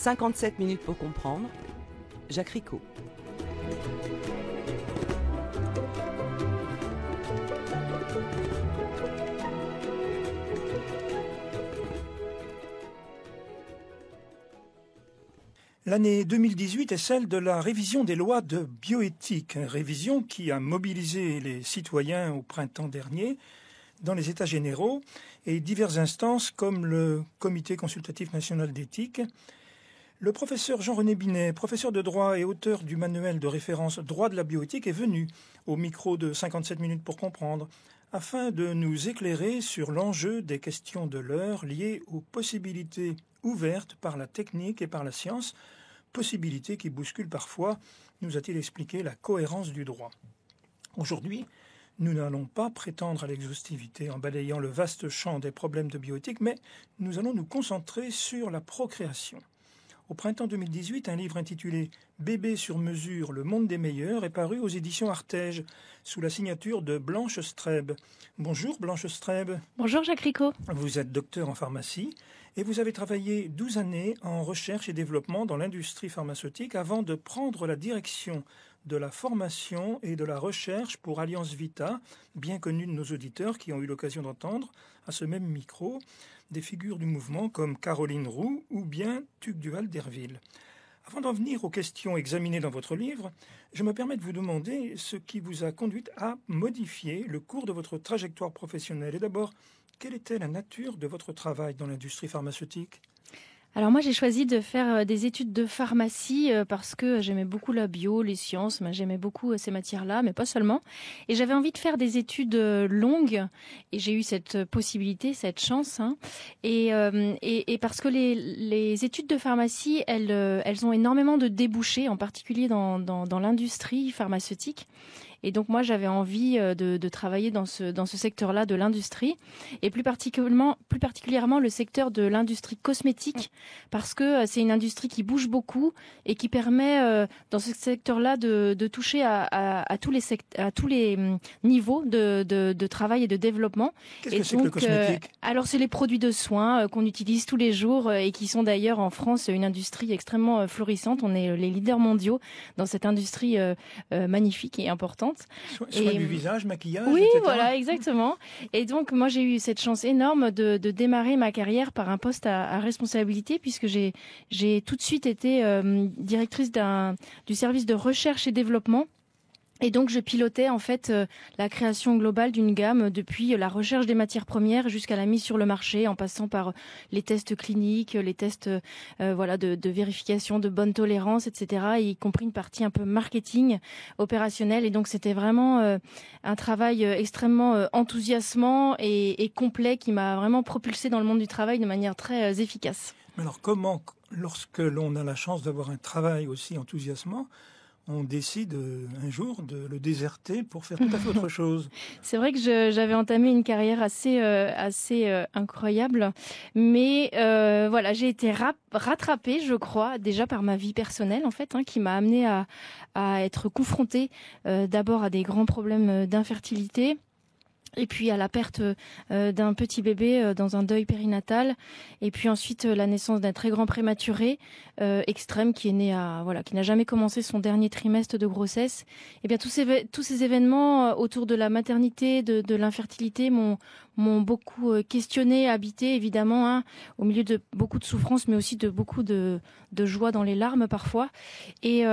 57 minutes pour comprendre, Jacques Ricot. L'année 2018 est celle de la révision des lois de bioéthique, une révision qui a mobilisé les citoyens au printemps dernier dans les États généraux et diverses instances comme le Comité consultatif national d'éthique. Le professeur Jean-René Binet, professeur de droit et auteur du manuel de référence Droit de la bioéthique, est venu au micro de 57 minutes pour comprendre afin de nous éclairer sur l'enjeu des questions de l'heure liées aux possibilités ouvertes par la technique et par la science, possibilités qui bousculent parfois, nous a-t-il expliqué, la cohérence du droit. Aujourd'hui, nous n'allons pas prétendre à l'exhaustivité en balayant le vaste champ des problèmes de bioéthique, mais nous allons nous concentrer sur la procréation. Au printemps 2018, un livre intitulé « Bébé sur mesure, le monde des meilleurs » est paru aux éditions Artege, sous la signature de Blanche Streb. Bonjour Blanche Streb. Bonjour Jacques Ricot. Vous êtes docteur en pharmacie et vous avez travaillé 12 années en recherche et développement dans l'industrie pharmaceutique avant de prendre la direction de la formation et de la recherche pour Alliance Vita, bien connue de nos auditeurs qui ont eu l'occasion d'entendre à ce même micro des figures du mouvement comme Caroline Roux ou bien Tugdual d'Herville. Avant d'en venir aux questions examinées dans votre livre, je me permets de vous demander ce qui vous a conduit à modifier le cours de votre trajectoire professionnelle. Et d'abord, quelle était la nature de votre travail dans l'industrie pharmaceutique ? Alors moi j'ai choisi de faire des études de pharmacie parce que j'aimais beaucoup la bio, les sciences, j'aimais beaucoup ces matières-là, mais pas seulement. Et j'avais envie de faire des études longues et j'ai eu cette possibilité, cette chance. Et parce que les études de pharmacie, elles ont énormément de débouchés, en particulier dans l'industrie pharmaceutique. Et donc moi j'avais envie de travailler dans ce secteur-là de l'industrie et plus particulièrement le secteur de l'industrie cosmétique parce que c'est une industrie qui bouge beaucoup et qui permet dans ce secteur-là de toucher à tous les niveaux de travail et de développement. Qu'est-ce que c'est que le cosmétique ? Alors c'est les produits de soins qu'on utilise tous les jours et qui sont d'ailleurs en France une industrie extrêmement florissante. On est les leaders mondiaux dans cette industrie magnifique et importante. Soins du visage, maquillage, oui, etc. Voilà, exactement. Et donc, moi, j'ai eu cette chance énorme de démarrer ma carrière par un poste à responsabilité, puisque j'ai tout de suite été directrice du service de recherche et développement. Et donc, je pilotais en fait la création globale d'une gamme depuis la recherche des matières premières jusqu'à la mise sur le marché, en passant par les tests cliniques, les tests de vérification de bonne tolérance, etc. Y compris une partie un peu marketing, opérationnel. Et donc, c'était vraiment un travail extrêmement enthousiasmant et complet qui m'a vraiment propulsée dans le monde du travail de manière très efficace. Mais alors, comment, lorsque l'on a la chance d'avoir un travail aussi enthousiasmant, on décide un jour de le déserter pour faire tout à fait autre chose? C'est vrai que j'avais entamé une carrière assez incroyable, mais j'ai été rattrapée, je crois, déjà par ma vie personnelle en fait, qui m'a amenée à être confrontée d'abord à des grands problèmes d'infertilité. Et puis à la perte d'un petit bébé dans un deuil périnatal, et puis ensuite la naissance d'un très grand prématuré extrême qui est né qui n'a jamais commencé son dernier trimestre de grossesse. Et bien tous ces événements autour de la maternité, de l'infertilité m'ont beaucoup questionné, habité évidemment, au milieu de beaucoup de souffrances, mais aussi de beaucoup de joie dans les larmes parfois. Et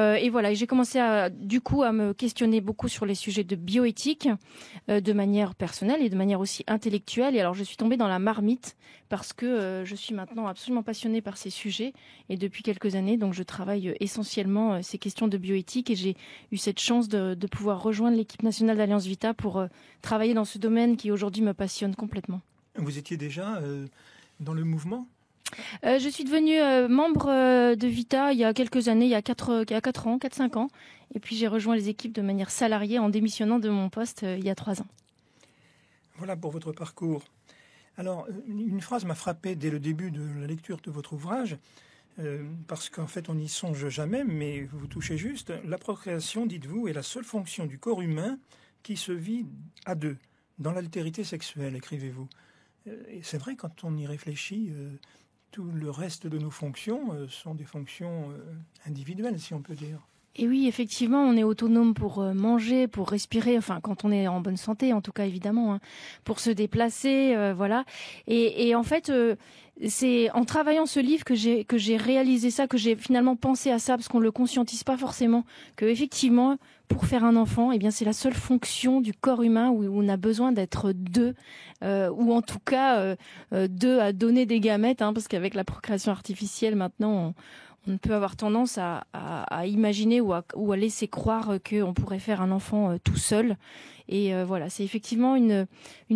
j'ai commencé à me questionner beaucoup sur les sujets de bioéthique de manière personnelle et de manière aussi intellectuelle. Et alors je suis tombée dans la marmite parce que je suis maintenant absolument passionnée par ces sujets et depuis quelques années, donc je travaille essentiellement ces questions de bioéthique et j'ai eu cette chance de pouvoir rejoindre l'équipe nationale d'Alliance Vita pour travailler dans ce domaine qui aujourd'hui me passionne complètement. Vous étiez déjà dans le mouvement ? Je suis devenue membre de Vita il y a quelques années, il y a 4-5 ans. Et puis j'ai rejoint les équipes de manière salariée en démissionnant de mon poste il y a 3 ans. Voilà pour votre parcours. Alors, une phrase m'a frappé dès le début de la lecture de votre ouvrage, parce qu'en fait on n'y songe jamais, mais vous touchez juste. La procréation, dites-vous, est la seule fonction du corps humain qui se vit à deux, dans l'altérité sexuelle, écrivez-vous. Et c'est vrai, quand on y réfléchit, tout le reste de nos fonctions sont des fonctions individuelles, si on peut dire. Et oui, effectivement, on est autonome pour manger, pour respirer, enfin quand on est en bonne santé, en tout cas évidemment, hein, pour se déplacer, voilà. Et en fait, c'est en travaillant ce livre que j'ai réalisé ça, que j'ai finalement pensé à ça, parce qu'on le conscientise pas forcément, que effectivement, pour faire un enfant, eh bien c'est la seule fonction du corps humain où on a besoin d'être deux, ou en tout cas deux à donner des gamètes, hein, parce qu'avec la procréation artificielle maintenant, on peut avoir tendance à imaginer ou à laisser croire qu'on pourrait faire un enfant tout seul. Et voilà, c'est effectivement une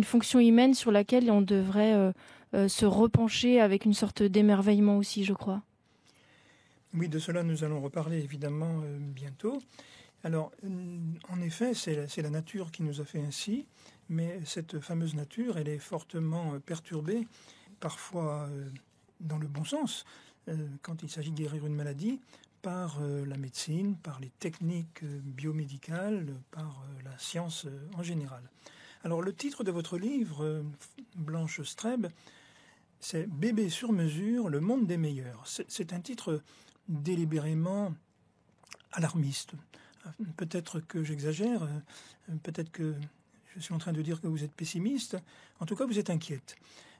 fonction humaine sur laquelle on devrait se repencher avec une sorte d'émerveillement aussi, je crois. Oui, de cela nous allons reparler évidemment bientôt. Alors, en effet, c'est la nature qui nous a fait ainsi, mais cette fameuse nature, elle est fortement perturbée, parfois dans le bon sens, quand il s'agit de guérir une maladie, par la médecine, par les techniques biomédicales, par la science en général. Alors le titre de votre livre, Blanche Streb, c'est « Bébé sur mesure, le monde des meilleurs ». C'est un titre délibérément alarmiste. Peut-être que j'exagère, peut-être que je suis en train de dire que vous êtes pessimiste. En tout cas, vous êtes inquiète.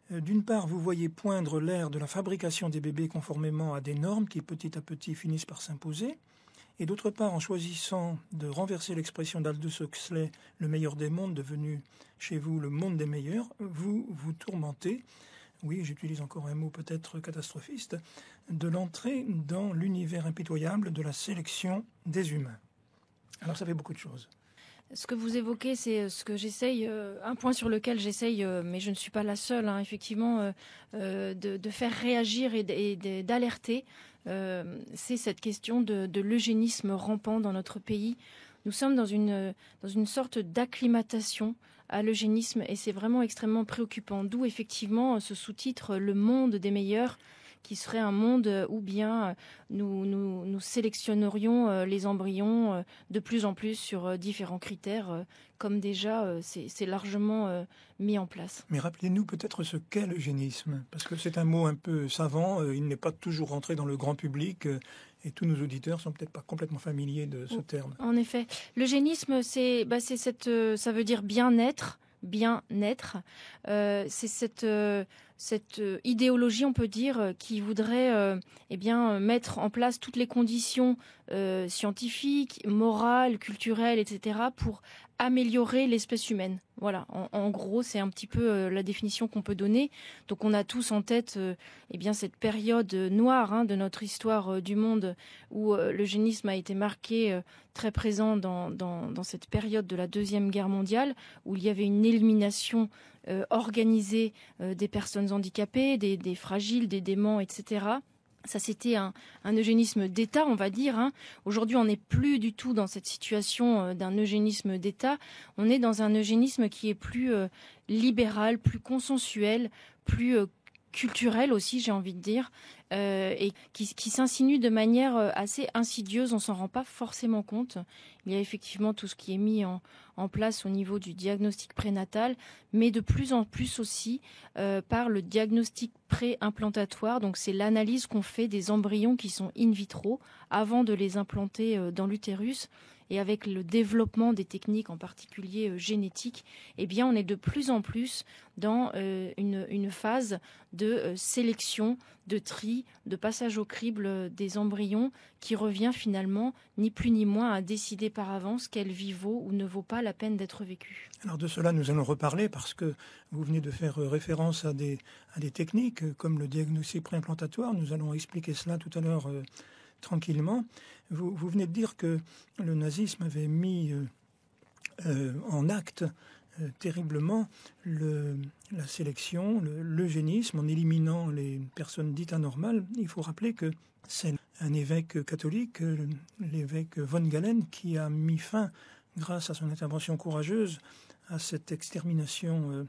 D'une part, vous voyez poindre l'ère de la fabrication des bébés conformément à des normes qui petit à petit finissent par s'imposer. Et d'autre part, en choisissant de renverser l'expression d'Aldous Huxley, le meilleur des mondes, devenu chez vous le monde des meilleurs, vous vous tourmentez, oui, j'utilise encore un mot peut-être catastrophiste, de l'entrée dans l'univers impitoyable de la sélection des humains. Alors ça fait beaucoup de choses. Ce que vous évoquez, c'est ce que j'essaye, un point sur lequel j'essaye, mais je ne suis pas la seule, hein, effectivement, de faire réagir et d'alerter. C'est cette question de l'eugénisme rampant dans notre pays. Nous sommes dans une sorte d'acclimatation à l'eugénisme et c'est vraiment extrêmement préoccupant. D'où effectivement ce sous-titre « Le monde des meilleurs », qui serait un monde où bien nous sélectionnerions les embryons de plus en plus sur différents critères, comme déjà c'est largement mis en place. Mais rappelez-nous peut-être ce qu'est l'eugénisme, parce que c'est un mot un peu savant, il n'est pas toujours rentré dans le grand public, et tous nos auditeurs sont peut-être pas complètement familiers de ce terme. En effet, l'eugénisme, ça veut dire bien-être. C'est cette idéologie, on peut dire, qui voudrait mettre en place toutes les conditions scientifiques, morales, culturelles, etc., pour améliorer l'espèce humaine. Voilà, en gros, c'est un petit peu la définition qu'on peut donner. Donc on a tous en tête cette période noire de notre histoire du monde où l'eugénisme a été marqué, très présent dans cette période de la Deuxième Guerre mondiale, où il y avait une élimination organisée des personnes handicapées, des fragiles, des déments, etc. Ça, c'était un eugénisme d'État, on va dire. Aujourd'hui, on n'est plus du tout dans cette situation d'un eugénisme d'État. On est dans un eugénisme qui est plus libéral, plus consensuel, plus culturel aussi, j'ai envie de dire, et qui s'insinue de manière assez insidieuse. On s'en rend pas forcément compte. Il y a effectivement tout ce qui est mis en place au niveau du diagnostic prénatal, mais de plus en plus aussi par le diagnostic pré-implantatoire. Donc c'est l'analyse qu'on fait des embryons qui sont in vitro avant de les implanter dans l'utérus. Et avec le développement des techniques, en particulier génétiques, on est de plus en plus dans une phase de sélection, de tri, de passage au crible des embryons qui revient finalement, ni plus ni moins, à décider par avance quelle vie vaut ou ne vaut pas la peine d'être vécue. Alors de cela, nous allons reparler parce que vous venez de faire référence à des techniques comme le diagnostic préimplantatoire. Nous allons expliquer cela tout à l'heure tranquillement. Vous venez de dire que le nazisme avait mis en acte terriblement la sélection, l'eugénisme, en éliminant les personnes dites anormales. Il faut rappeler que c'est un évêque catholique, l'évêque von Galen, qui a mis fin, grâce à son intervention courageuse, à cette extermination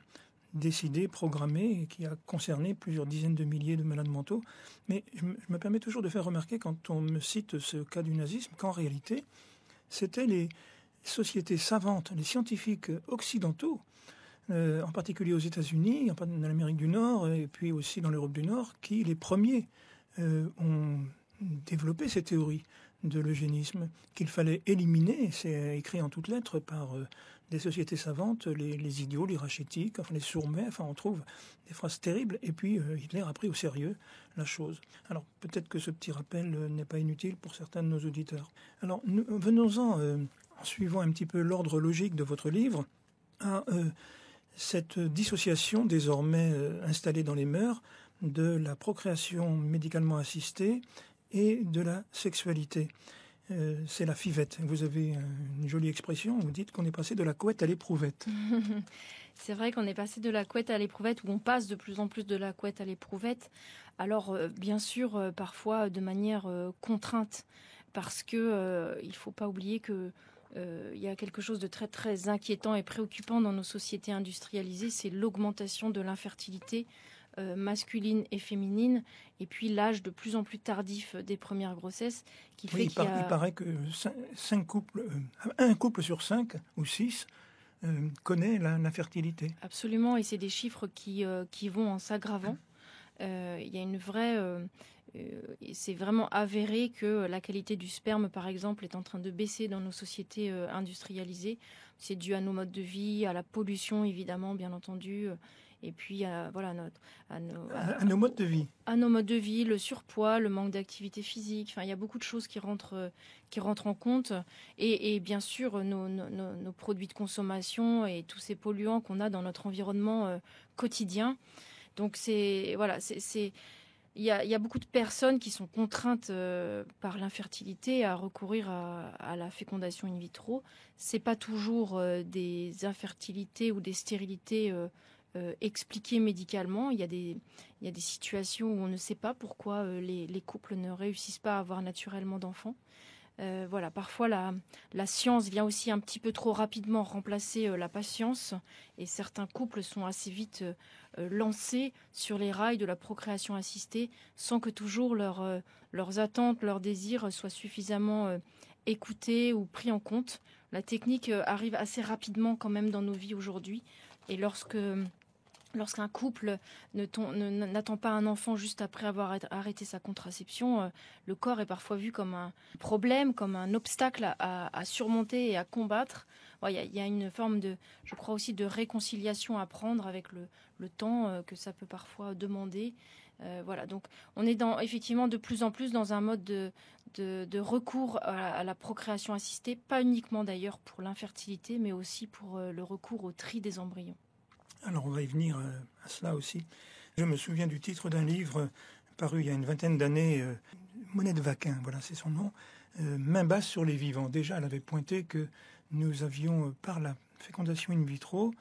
décidée, programmée, et qui a concerné plusieurs dizaines de milliers de malades mentaux. Mais je me permets toujours de faire remarquer, quand on me cite ce cas du nazisme, qu'en réalité, c'était les sociétés savantes, les scientifiques occidentaux, en particulier aux États-Unis, en Amérique du Nord et puis aussi dans l'Europe du Nord, qui les premiers ont développé ces théories de l'eugénisme qu'il fallait éliminer. C'est écrit en toutes lettres par des sociétés savantes, les idiots, les rachétiques, enfin les sourds-muets, enfin on trouve des phrases terribles. Et puis Hitler a pris au sérieux la chose. Alors peut-être que ce petit rappel n'est pas inutile pour certains de nos auditeurs. Alors venons-en, en suivant un petit peu l'ordre logique de votre livre, à cette dissociation désormais installée dans les mœurs de la procréation médicalement assistée et de la sexualité. C'est la fivette. Vous avez une jolie expression, vous dites qu'on est passé de la couette à l'éprouvette. C'est vrai qu'on est passé de la couette à l'éprouvette, ou on passe de plus en plus de la couette à l'éprouvette. Alors, bien sûr, parfois de manière contrainte, parce que il ne faut pas oublier que il y a quelque chose de très très inquiétant et préoccupant dans nos sociétés industrialisées, c'est l'augmentation de l'infertilité masculine et féminine, et puis l'âge de plus en plus tardif des premières grossesses, qui fait il paraît que un couple sur 5 ou 6 connaît l'infertilité. Absolument, et c'est des chiffres qui vont en s'aggravant. Il y a une vraie... c'est vraiment avéré que la qualité du sperme, par exemple, est en train de baisser dans nos sociétés industrialisées. C'est dû à nos modes de vie, à la pollution, évidemment, bien entendu, et puis à nos modes de vie. À nos modes de vie, le surpoids, le manque d'activité physique. Enfin, il y a beaucoup de choses qui rentrent en compte. Et bien sûr, nos produits de consommation et tous ces polluants qu'on a dans notre environnement quotidien. Donc, il y a beaucoup de personnes qui sont contraintes par l'infertilité à recourir à la fécondation in vitro. C'est pas toujours des infertilités ou des stérilités expliquées médicalement. Il y a des situations où on ne sait pas pourquoi les couples ne réussissent pas à avoir naturellement d'enfants. Parfois la science vient aussi un petit peu trop rapidement remplacer la patience, et certains couples sont assez vite lancés sur les rails de la procréation assistée sans que toujours leurs attentes, leurs désirs soient suffisamment écoutés ou pris en compte. La technique arrive assez rapidement quand même dans nos vies aujourd'hui, et lorsqu'un couple n'attend pas un enfant juste après avoir arrêté sa contraception, le corps est parfois vu comme un problème, comme un obstacle à surmonter et à combattre. Il y a une forme je crois aussi, de réconciliation à prendre avec le temps que ça peut parfois demander. Donc on est effectivement de plus en plus dans un mode de recours à la procréation assistée, pas uniquement d'ailleurs pour l'infertilité, mais aussi pour le recours au tri des embryons. Alors on va y venir à cela aussi. Je me souviens du titre d'un livre paru il y a une vingtaine d'années, Monette Vaquin, voilà c'est son nom, Main basse sur les vivants. Déjà elle avait pointé que nous avions par la fécondation in vitro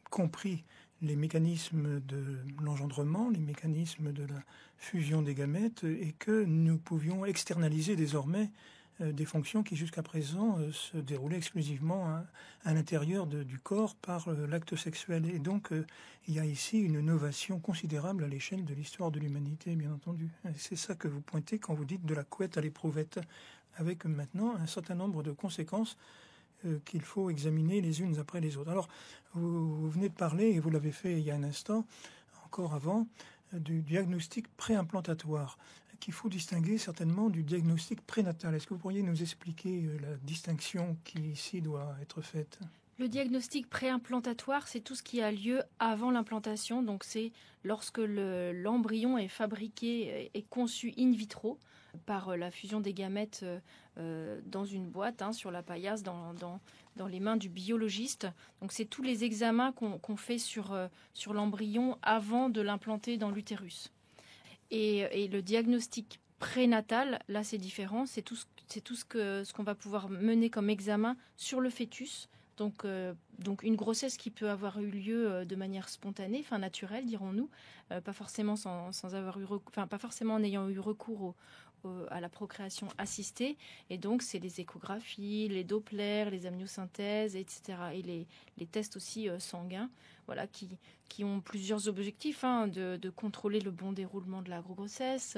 compris les mécanismes de l'engendrement, les mécanismes de la fusion des gamètes, et que nous pouvions externaliser désormais des fonctions qui jusqu'à présent se déroulaient exclusivement à l'intérieur du corps par l'acte sexuel. Et donc il y a ici une innovation considérable à l'échelle de l'histoire de l'humanité, bien entendu. Et c'est ça que vous pointez quand vous dites de la couette à l'éprouvette, avec maintenant un certain nombre de conséquences qu'il faut examiner les unes après les autres. Alors, vous venez de parler, et vous l'avez fait il y a un instant, encore avant, du diagnostic préimplantatoire, qu'il faut distinguer certainement du diagnostic prénatal. Est-ce que vous pourriez nous expliquer la distinction qui ici doit être faite ? Le diagnostic préimplantatoire, c'est tout ce qui a lieu avant l'implantation. Donc c'est lorsque l'embryon est fabriqué et conçu in vitro par la fusion des gamètes dans une boîte, sur la paillasse, dans les mains du biologiste. Donc c'est tous les examens qu'on fait sur l'embryon avant de l'implanter dans l'utérus. Et le diagnostic prénatal, là c'est différent, c'est tout ce qu'on va pouvoir mener comme examen sur le fœtus. Donc une grossesse qui peut avoir eu lieu de manière spontanée, enfin naturelle, dirons-nous, pas forcément pas forcément en ayant eu recours à la procréation assistée. Et donc, c'est les échographies, les Doppler, les amniosynthèses, etc. Et les tests aussi sanguins, voilà, qui ont plusieurs objectifs, de contrôler le bon déroulement de la grossesse,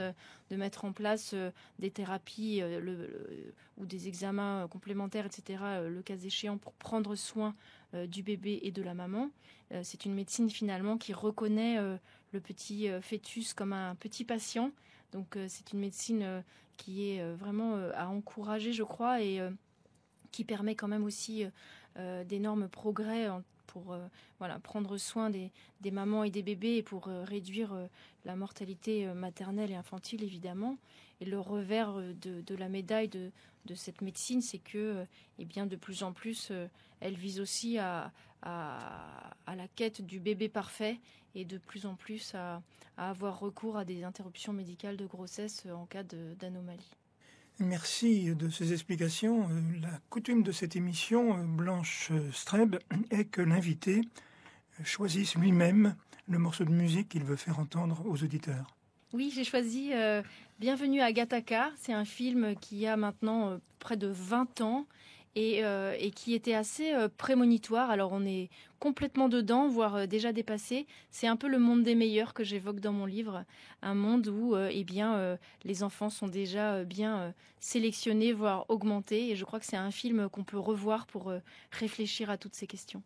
de mettre en place des thérapies ou des examens complémentaires, etc., le cas échéant, pour prendre soin du bébé et de la maman. C'est une médecine finalement qui reconnaît le petit fœtus comme un petit patient. Donc c'est une médecine qui est vraiment à encourager, je crois, et qui permet quand même aussi d'énormes progrès pour prendre soin des mamans et des bébés et pour réduire la mortalité maternelle et infantile, évidemment. Et le revers de la médaille de cette médecine, c'est que de plus en plus, elle vise aussi à la quête du bébé parfait et de plus en plus à avoir recours à des interruptions médicales de grossesse en cas d'anomalie. Merci de ces explications. La coutume de cette émission, Blanche Streb, est que l'invité choisisse lui-même le morceau de musique qu'il veut faire entendre aux auditeurs. Oui, j'ai choisi Bienvenue à Gattaca. C'est un film qui a maintenant près de 20 ans et qui était assez prémonitoire. Alors on est complètement dedans, voire déjà dépassé. C'est un peu le monde des meilleurs que j'évoque dans mon livre. Un monde où les enfants sont déjà bien sélectionnés, voire augmentés. Et je crois que c'est un film qu'on peut revoir pour réfléchir à toutes ces questions.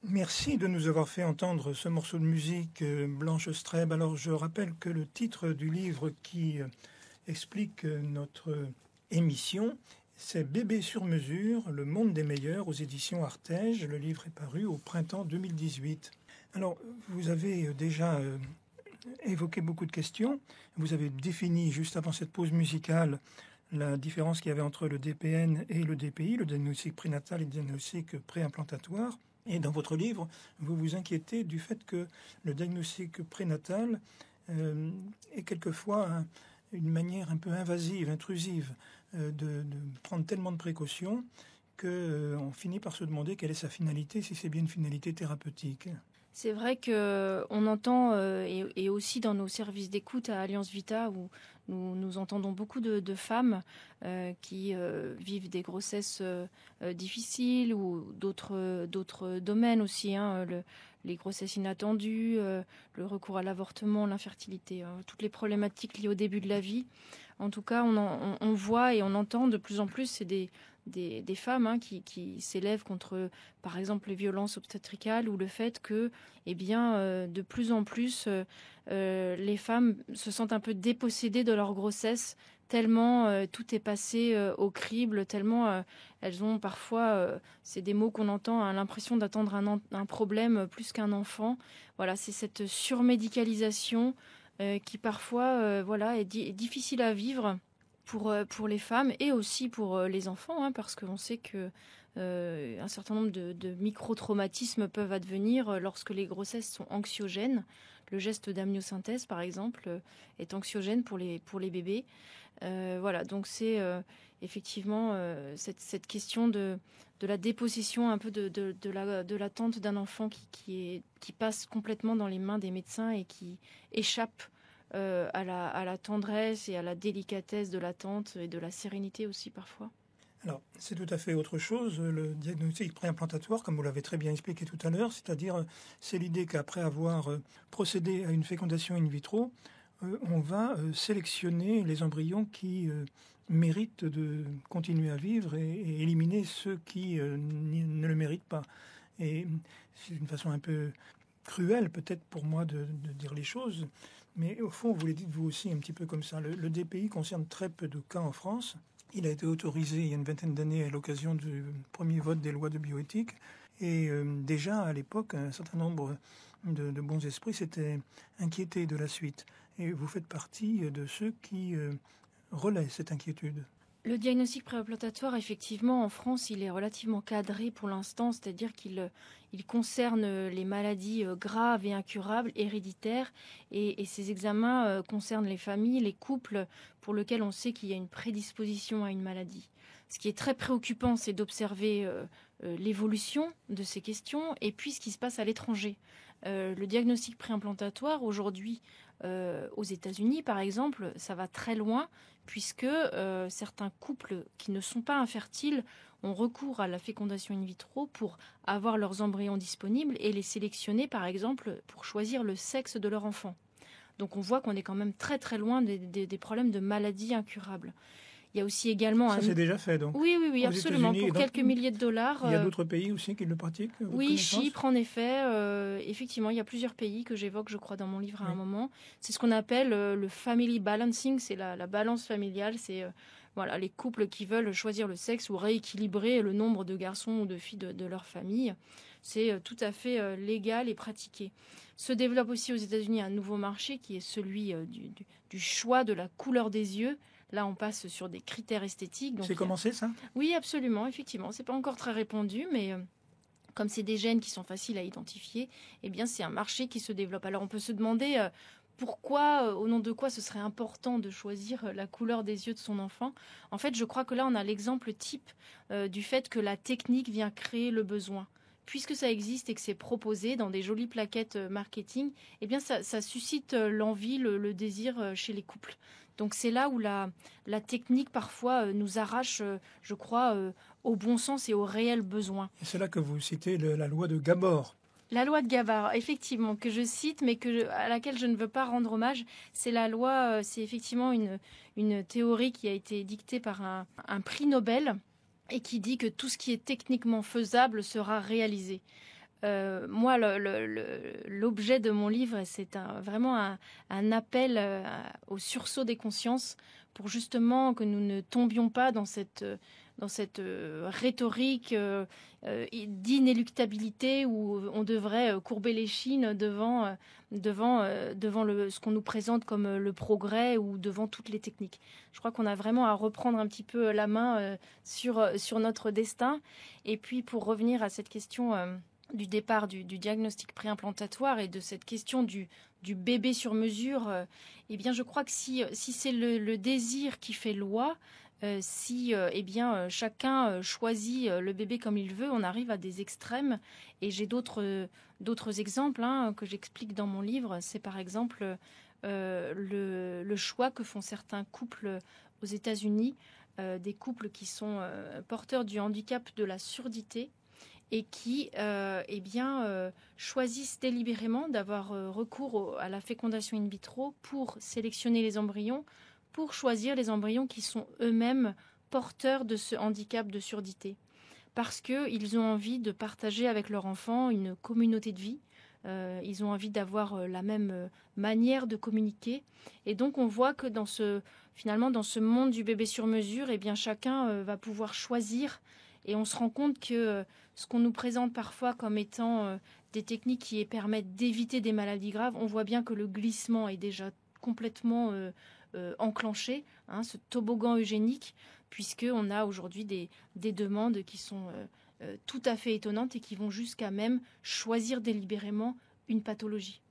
Merci de nous avoir fait entendre ce morceau de musique, Blanche Streb. Alors je rappelle que le titre du livre qui explique notre émission, c'est Bébé sur mesure, le monde des meilleurs aux éditions Artege. Le livre est paru au printemps 2018. Alors vous avez déjà évoqué beaucoup de questions. Vous avez défini juste avant cette pause musicale la différence qu'il y avait entre le DPN et le DPI, le diagnostic prénatal et le diagnostic préimplantatoire. Et dans votre livre, vous vous inquiétez du fait que le diagnostic prénatal est quelquefois une manière un peu invasive, intrusive de prendre tellement de précautions qu'on finit par se demander quelle est sa finalité, si c'est bien une finalité thérapeutique. C'est vrai qu'on entend, et aussi dans nos services d'écoute à Alliance Vita, où nous entendons beaucoup de femmes qui vivent des grossesses difficiles ou d'autres domaines aussi, hein, les grossesses inattendues, le recours à l'avortement, l'infertilité, toutes les problématiques liées au début de la vie. En tout cas, on voit et on entend de plus en plus, c'est des femmes, hein, qui s'élèvent contre, par exemple, les violences obstétricales ou le fait que, de plus en plus, les femmes se sentent un peu dépossédées de leur grossesse, tellement tout est passé au crible, tellement elles ont parfois, c'est des mots qu'on entend, hein, l'impression d'attendre un problème plus qu'un enfant. Voilà, c'est cette surmédicalisation qui parfois est difficile à vivre pour les femmes et aussi pour les enfants, hein, parce qu'on sait que un certain nombre de micro-traumatismes peuvent advenir lorsque les grossesses sont anxiogènes. Le geste d'amniosynthèse, par exemple, est anxiogène pour les bébés. Donc c'est effectivement cette question de la dépossession un peu de l'attente d'un enfant qui passe complètement dans les mains des médecins et qui échappe à la tendresse et à la délicatesse de l'attente et de la sérénité aussi parfois. Alors, c'est tout à fait autre chose, le diagnostic préimplantatoire, comme vous l'avez très bien expliqué tout à l'heure, c'est-à-dire c'est l'idée qu'après avoir procédé à une fécondation in vitro, on va sélectionner les embryons qui méritent de continuer à vivre et éliminer ceux qui ne le méritent pas. Et c'est une façon un peu cruelle peut-être pour moi de dire les choses, mais au fond, vous les dites vous aussi un petit peu comme ça. Le DPI concerne très peu de cas en France. Il a été autorisé il y a une vingtaine d'années à l'occasion du premier vote des lois de bioéthique. Et déjà, à l'époque, un certain nombre de bons esprits s'étaient inquiétés de la suite. Et vous faites partie de ceux qui relaient cette inquiétude. Le diagnostic préimplantatoire, effectivement, en France, il est relativement cadré pour l'instant, c'est-à-dire qu'il concerne les maladies graves et incurables, héréditaires, et ces examens concernent les familles, les couples pour lesquels on sait qu'il y a une prédisposition à une maladie. Ce qui est très préoccupant, c'est d'observer l'évolution de ces questions et puis ce qui se passe à l'étranger. Le diagnostic préimplantatoire, aujourd'hui, aux États-Unis, par exemple, ça va très loin, puisque certains couples qui ne sont pas infertiles ont recours à la fécondation in vitro pour avoir leurs embryons disponibles et les sélectionner, par exemple, pour choisir le sexe de leur enfant. Donc on voit qu'on est quand même très très loin des problèmes de maladies incurables. Il y a aussi également... Ça, c'est déjà fait, donc. Oui, absolument. Pour quelques milliers de dollars. Il y a d'autres pays aussi qui le pratiquent? Oui, Chypre, en effet. Effectivement, il y a plusieurs pays que j'évoque, je crois, dans mon livre à un moment. C'est ce qu'on appelle le family balancing, c'est la balance familiale. C'est les couples qui veulent choisir le sexe ou rééquilibrer le nombre de garçons ou de filles de leur famille. C'est tout à fait légal et pratiqué. Se développe aussi aux États-Unis un nouveau marché qui est celui du choix de la couleur des yeux. Là, on passe sur des critères esthétiques. C'est commencé, ça? Oui, absolument, effectivement. C'est pas encore très répandu, mais comme c'est des gènes qui sont faciles à identifier, c'est un marché qui se développe. Alors, on peut se demander pourquoi, au nom de quoi, ce serait important de choisir la couleur des yeux de son enfant. En fait, je crois que là, on a l'exemple type du fait que la technique vient créer le besoin. Puisque ça existe et que c'est proposé dans des jolies plaquettes marketing, ça suscite l'envie, le désir chez les couples. Donc c'est là où la technique parfois nous arrache, je crois, au bon sens et au réel besoin. Et c'est là que vous citez la loi de Gabor. La loi de Gabor, effectivement, que je cite, mais à laquelle je ne veux pas rendre hommage. C'est la loi, c'est effectivement une théorie qui a été dictée par un prix Nobel et qui dit que tout ce qui est techniquement faisable sera réalisé. Moi, l'objet de mon livre, c'est vraiment un appel au sursaut des consciences pour justement que nous ne tombions pas dans cette rhétorique d'inéluctabilité où on devrait courber les chines devant ce qu'on nous présente comme le progrès ou devant toutes les techniques. Je crois qu'on a vraiment à reprendre un petit peu la main sur notre destin. Et puis, pour revenir à cette question du départ du diagnostic préimplantatoire et de cette question du bébé sur mesure, je crois que si c'est le désir qui fait loi, si chacun choisit le bébé comme il veut, on arrive à des extrêmes. Et j'ai d'autres exemples que j'explique dans mon livre. C'est par exemple le choix que font certains couples aux États-Unis, des couples qui sont porteurs du handicap de la surdité et qui choisissent délibérément d'avoir recours à la fécondation in vitro pour sélectionner les embryons, pour choisir les embryons qui sont eux-mêmes porteurs de ce handicap de surdité. Parce qu'ils ont envie de partager avec leur enfant une communauté de vie. Ils ont envie d'avoir la même manière de communiquer. Et donc on voit que dans ce monde du bébé sur mesure, chacun va pouvoir choisir. Et on se rend compte que ce qu'on nous présente parfois comme étant des techniques qui permettent d'éviter des maladies graves, on voit bien que le glissement est déjà complètement enclenché, ce toboggan eugénique, puisqu'on a aujourd'hui des demandes qui sont tout à fait étonnantes et qui vont jusqu'à même choisir délibérément une pathologie.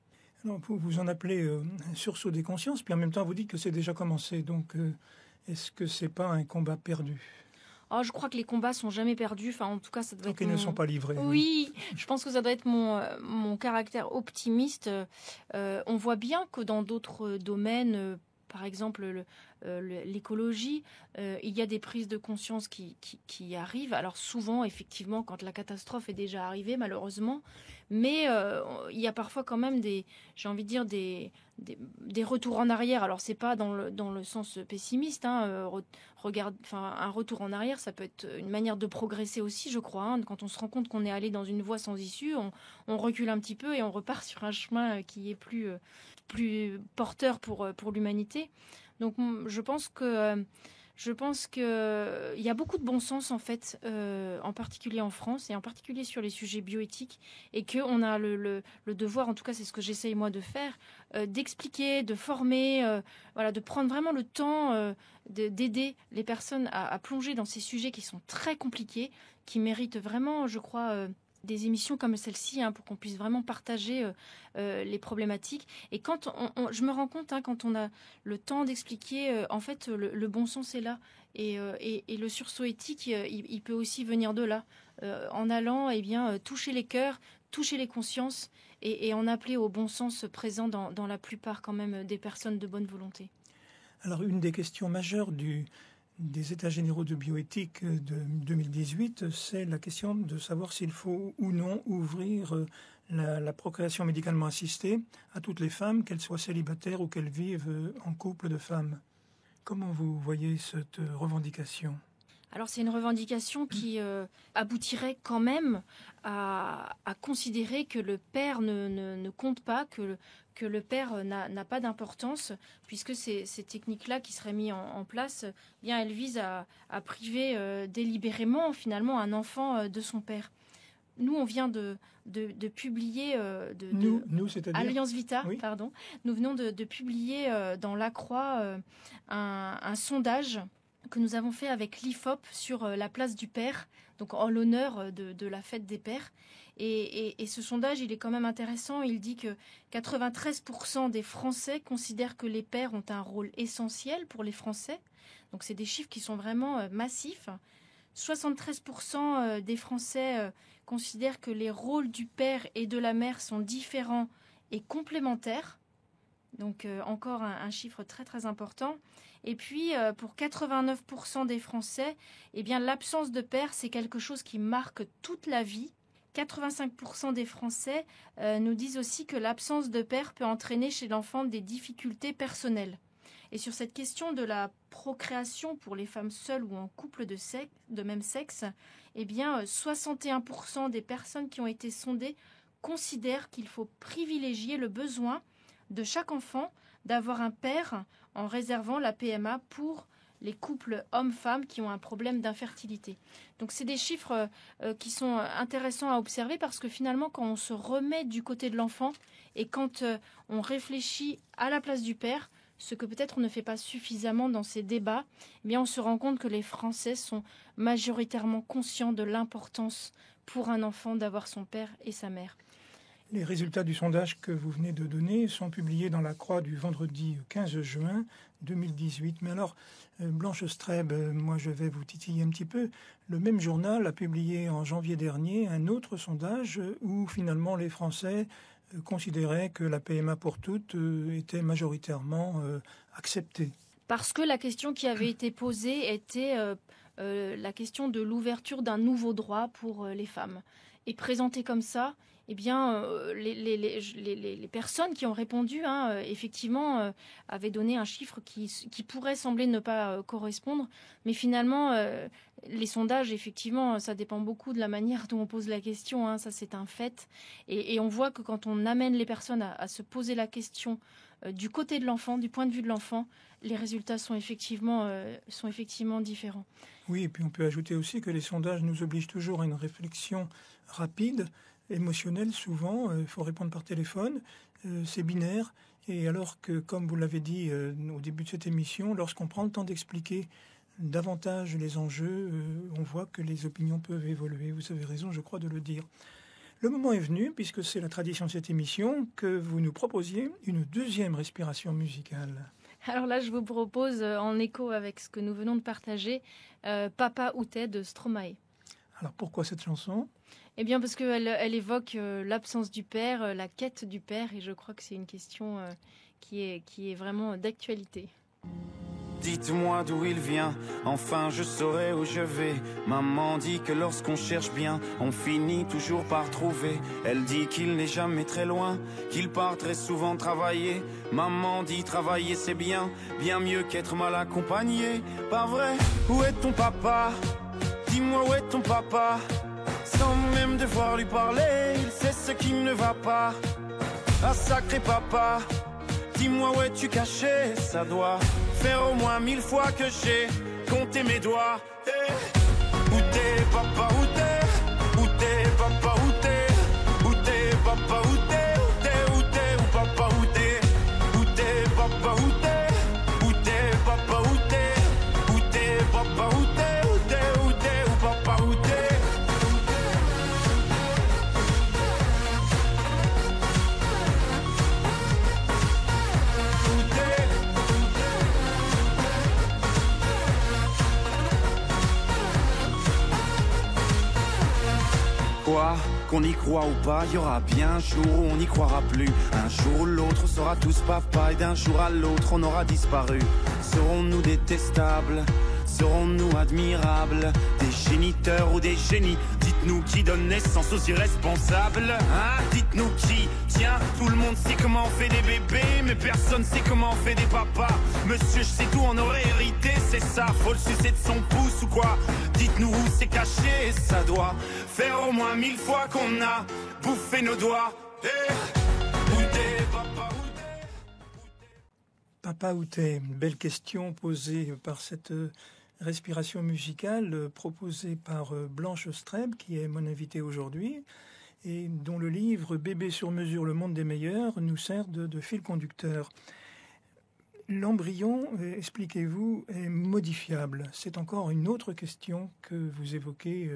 Alors, vous en appelez un sursaut des consciences, puis en même temps vous dites que c'est déjà commencé. Donc est-ce que c'est pas un combat perdu ? Je crois que les combats sont jamais perdus. Enfin, en tout cas, ça doit être. Donc ils ne sont pas livrés. Oui, je pense que ça doit être mon caractère optimiste. On voit bien que dans d'autres domaines, par exemple l'écologie, il y a des prises de conscience qui arrivent. Alors souvent, effectivement, quand la catastrophe est déjà arrivée, malheureusement, mais il y a parfois quand même des retours en arrière. Alors c'est pas dans le sens pessimiste. Un retour en arrière, ça peut être une manière de progresser aussi, je crois. Quand on se rend compte qu'on est allé dans une voie sans issue, on recule un petit peu et on repart sur un chemin qui est plus porteur pour l'humanité. Donc je pense que il y a beaucoup de bon sens en fait, en particulier en France et en particulier sur les sujets bioéthiques, et qu'on a le devoir, en tout cas c'est ce que j'essaye moi de faire, d'expliquer, de former, de prendre vraiment le temps d'aider les personnes à plonger dans ces sujets qui sont très compliqués, qui méritent vraiment, je crois, des émissions comme celle-ci, pour qu'on puisse vraiment partager les problématiques. Et quand je me rends compte, quand on a le temps d'expliquer, en fait, le bon sens est là. Et le sursaut éthique, il peut aussi venir de là, en allant toucher les cœurs, toucher les consciences et en appeler au bon sens présent dans la plupart quand même des personnes de bonne volonté. Alors une des questions majeures des États généraux de bioéthique de 2018, c'est la question de savoir s'il faut ou non ouvrir la procréation médicalement assistée à toutes les femmes, qu'elles soient célibataires ou qu'elles vivent en couple de femmes. Comment vous voyez cette revendication ? Alors c'est une revendication qui aboutirait quand même à considérer que le père ne compte pas, que le père n'a pas d'importance, puisque ces techniques-là qui seraient mises en place, elles visent à priver délibérément finalement un enfant de son père. Nous, on vient de publier nous, c'est-à-dire Alliance Vita, oui. Pardon. Nous venons de publier dans La Croix un sondage que nous avons fait avec l'IFOP sur la place du père, donc en l'honneur de la fête des pères. Et ce sondage, il est quand même intéressant. Il dit que 93% des Français considèrent que les pères ont un rôle essentiel pour les Français. Donc c'est des chiffres qui sont vraiment massifs. 73% des Français considèrent que les rôles du père et de la mère sont différents et complémentaires. Donc encore un chiffre très très important. Et puis pour 89% des Français, l'absence de père, c'est quelque chose qui marque toute la vie. 85% des Français nous disent aussi que l'absence de père peut entraîner chez l'enfant des difficultés personnelles. Et sur cette question de la procréation pour les femmes seules ou en couple de même sexe, 61% des personnes qui ont été sondées considèrent qu'il faut privilégier le besoin de chaque enfant d'avoir un père en réservant la PMA pour les couples hommes-femmes qui ont un problème d'infertilité. Donc c'est des chiffres qui sont intéressants à observer parce que finalement quand on se remet du côté de l'enfant et quand on réfléchit à la place du père, ce que peut-être on ne fait pas suffisamment dans ces débats, on se rend compte que les Français sont majoritairement conscients de l'importance pour un enfant d'avoir son père et sa mère. Les résultats du sondage que vous venez de donner sont publiés dans la Croix du vendredi 15 juin 2018. Mais alors, Blanche Streb, moi je vais vous titiller un petit peu. Le même journal a publié en janvier dernier un autre sondage où finalement les Français considéraient que la PMA pour toutes était majoritairement acceptée. Parce que la question qui avait été posée était la question de l'ouverture d'un nouveau droit pour les femmes. Et présentée comme ça, eh bien, les personnes qui ont répondu, effectivement, avaient donné un chiffre qui pourrait sembler ne pas correspondre. Mais finalement, les sondages, effectivement, ça dépend beaucoup de la manière dont on pose la question. Ça, c'est un fait. Et on voit que quand on amène les personnes à se poser la question du côté de l'enfant, du point de vue de l'enfant, les résultats sont effectivement différents. Oui, et puis on peut ajouter aussi que les sondages nous obligent toujours à une réflexion rapide, émotionnelle souvent. Il faut répondre par téléphone, c'est binaire. Et alors que, comme vous l'avez dit au début de cette émission, lorsqu'on prend le temps d'expliquer davantage les enjeux, on voit que les opinions peuvent évoluer. Vous avez raison, je crois, de le dire. Le moment est venu, puisque c'est la tradition de cette émission, que vous nous proposiez une deuxième respiration musicale. Alors là, je vous propose, en écho avec ce que nous venons de partager, Papa Outé de Stromae. Alors pourquoi cette chanson ? Eh bien parce qu'elle évoque l'absence du père, la quête du père, et je crois que c'est une question qui est vraiment d'actualité. Dites-moi d'où il vient, enfin je saurai où je vais. Maman dit que lorsqu'on cherche bien, on finit toujours par trouver. Elle dit qu'il n'est jamais très loin, qu'il part très souvent travailler. Maman dit travailler c'est bien, bien mieux qu'être mal accompagné. Pas vrai, où est ton papa ? Dis-moi où est ton papa ? Sans même devoir lui parler, il sait ce qui ne va pas. Ah sacré papa, dis-moi où es-tu caché ? Ça doit faire au moins 1000 fois que j'ai compté mes doigts. Hey. Où t'es papa, où t'es ? Où t'es papa, où t'es ? Où t'es papa, où t'es ? Où t'es, où papa, où t'es ? Où t'es papa, où t'es ? Où t'es papa, où t'es ? Où t'es papa, où t'es ? Où t'es, où papa, où t'es ? Quoi, qu'on y croit ou pas, y aura bien un jour où on n'y croira plus. Un jour ou l'autre, on sera tous papa et d'un jour à l'autre, on aura disparu. Serons-nous détestables ? Serons-nous admirables ? Des géniteurs ou des génies ? Dites-nous qui donne naissance aux irresponsables, hein ? Dites-nous qui ? Tiens, tout le monde sait comment on fait des bébés, mais personne sait comment on fait des papas. Monsieur, je sais tout, on aurait hérité, c'est ça. Faut le sucer de son pouce ou quoi ? Dites-nous où c'est caché, ça doit faire au moins 1000 fois qu'on a bouffé nos doigts. Hey, où t'es, papa, où t'es ? Papa où t'es ? Belle question posée par cette respiration musicale proposée par Blanche Streb, qui est mon invitée aujourd'hui, et dont le livre « Bébé sur mesure, le monde des meilleurs » nous sert de fil conducteur. L'embryon, expliquez-vous, est modifiable. C'est encore une autre question que vous évoquez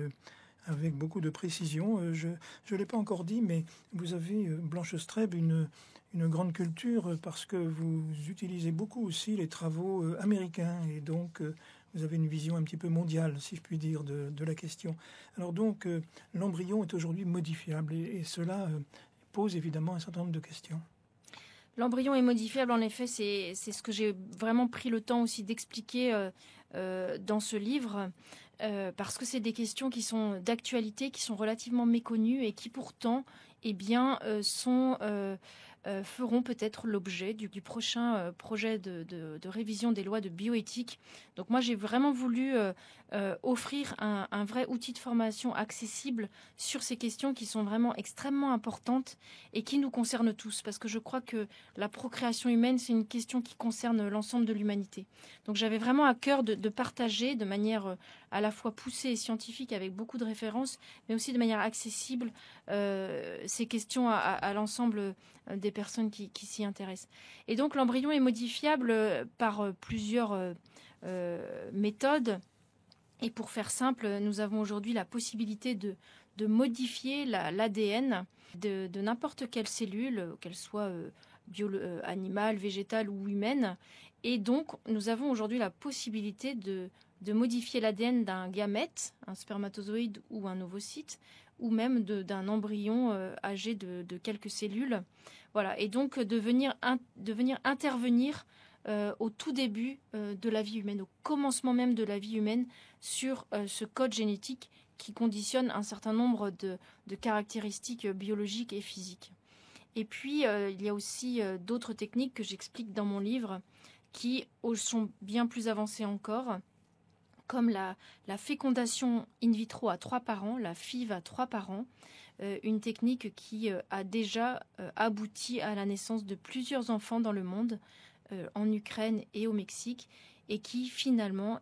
avec beaucoup de précision. Je ne l'ai pas encore dit, mais vous avez, Blanche Streb, une grande culture parce que vous utilisez beaucoup aussi les travaux américains et donc vous avez une vision un petit peu mondiale, si je puis dire, de la question. Alors donc, l'embryon est aujourd'hui modifiable et cela pose évidemment un certain nombre de questions. L'embryon est modifiable, en effet, c'est ce que j'ai vraiment pris le temps aussi d'expliquer dans ce livre, parce que c'est des questions qui sont d'actualité, qui sont relativement méconnues et qui pourtant feront peut-être l'objet du prochain projet de révision des lois de bioéthique. Donc moi, j'ai vraiment voulu offrir un vrai outil de formation accessible sur ces questions qui sont vraiment extrêmement importantes et qui nous concernent tous. Parce que je crois que la procréation humaine, c'est une question qui concerne l'ensemble de l'humanité. Donc j'avais vraiment à cœur de partager de manière à la fois poussée et scientifique avec beaucoup de références, mais aussi de manière accessible ces questions à l'ensemble des personnes qui s'y intéressent. Et donc l'embryon est modifiable par plusieurs méthodes. Et pour faire simple, nous avons aujourd'hui la possibilité de modifier l'ADN de n'importe quelle cellule, qu'elle soit animale, végétale ou humaine. Et donc, nous avons aujourd'hui la possibilité de modifier l'ADN d'un gamète, un spermatozoïde ou un ovocyte, ou même d'un embryon âgé de quelques cellules. Voilà. Et donc, de venir intervenir au tout début de la vie humaine, au commencement même de la vie humaine, sur ce code génétique qui conditionne un certain nombre de caractéristiques biologiques et physiques. Et puis, il y a aussi d'autres techniques que j'explique dans mon livre qui sont bien plus avancées encore, comme la fécondation in vitro à 3 parents, la FIV à 3 parents, une technique qui a déjà abouti à la naissance de plusieurs enfants dans le monde, en Ukraine et au Mexique, et qui finalement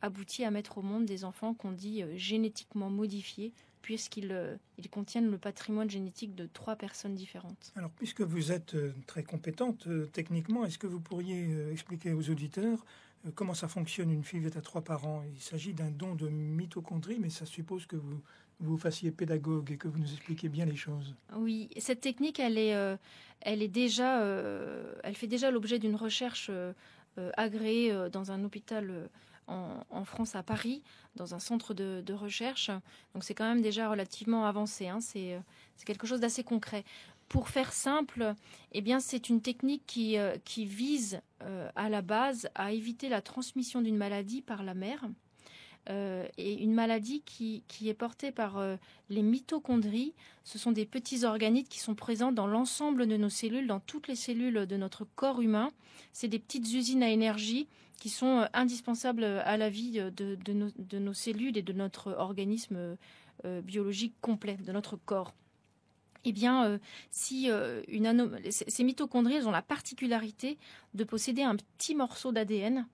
aboutit à mettre au monde des enfants qu'on dit génétiquement modifiés, puisqu'ils contiennent le patrimoine génétique de 3 personnes différentes. Alors, puisque vous êtes très compétente techniquement, est-ce que vous pourriez expliquer aux auditeurs comment ça fonctionne une FIV à 3 parents? Il s'agit d'un don de mitochondries, mais ça suppose que vous fassiez pédagogue et que vous nous expliquiez bien les choses. Oui, cette technique, elle fait déjà l'objet d'une recherche agréée dans un hôpital en France, à Paris, dans un centre de recherche. Donc c'est quand même déjà relativement avancé, hein. C'est quelque chose d'assez concret. Pour faire simple, c'est une technique qui vise à la base à éviter la transmission d'une maladie par la mère. Et une maladie qui est portée par les mitochondries. Ce sont des petits organites qui sont présents dans l'ensemble de nos cellules, dans toutes les cellules de notre corps humain. C'est des petites usines à énergie qui sont indispensables à la vie de nos cellules et de notre organisme biologique complet, de notre corps. Ces mitochondries, elles ont la particularité de posséder un petit morceau d'ADN.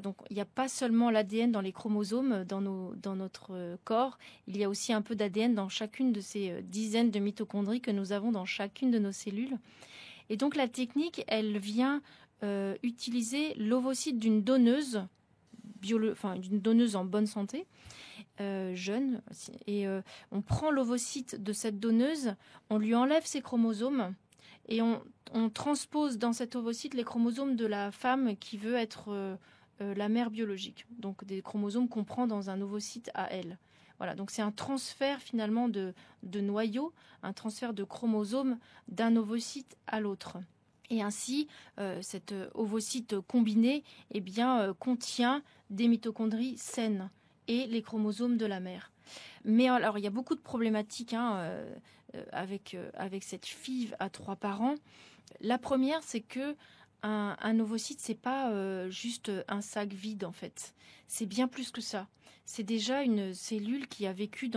Donc il n'y a pas seulement l'ADN dans les chromosomes dans notre corps, il y a aussi un peu d'ADN dans chacune de ces dizaines de mitochondries que nous avons dans chacune de nos cellules. Et donc la technique, elle vient utiliser l'ovocyte d'une donneuse, d'une donneuse en bonne santé, jeune, et on prend l'ovocyte de cette donneuse, on lui enlève ses chromosomes, et on transpose dans cet ovocyte les chromosomes de la femme qui veut être la mère biologique. Donc des chromosomes qu'on prend dans un ovocyte à elle. Voilà, donc c'est un transfert finalement de noyaux, un transfert de chromosomes d'un ovocyte à l'autre. Et ainsi, cet ovocyte combiné contient des mitochondries saines et les chromosomes de la mère. Mais alors, il y a beaucoup de problématiques avec cette FIV à 3 parents. La première, c'est que un ovocyte, c'est pas juste un sac vide en fait. C'est bien plus que ça. C'est déjà une cellule qui a vécu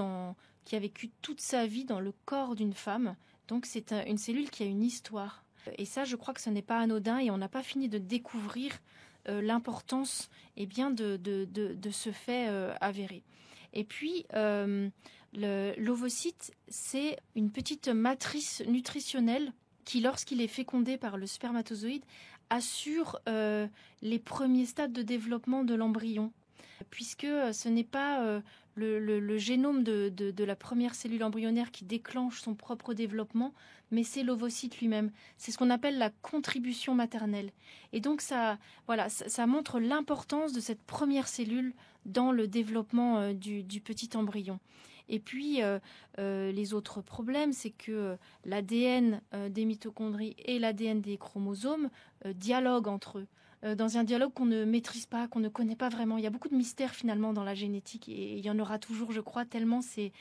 toute sa vie dans le corps d'une femme. Donc c'est une cellule qui a une histoire. Et ça, je crois que ce n'est pas anodin et on n'a pas fini de découvrir l'importance de ce fait avéré. Et puis, l'ovocyte, c'est une petite matrice nutritionnelle qui, lorsqu'il est fécondé par le spermatozoïde, assure les premiers stades de développement de l'embryon. Puisque ce n'est pas le génome de la première cellule embryonnaire qui déclenche son propre développement, mais c'est l'ovocyte lui-même. C'est ce qu'on appelle la contribution maternelle. Et donc ça montre l'importance de cette première cellule dans le développement du petit embryon. Et puis, les autres problèmes, c'est que l'ADN des mitochondries et l'ADN des chromosomes dialoguent entre eux. Dans un dialogue qu'on ne maîtrise pas, qu'on ne connaît pas vraiment. Il y a beaucoup de mystères finalement dans la génétique et il y en aura toujours, je crois, tellement c'est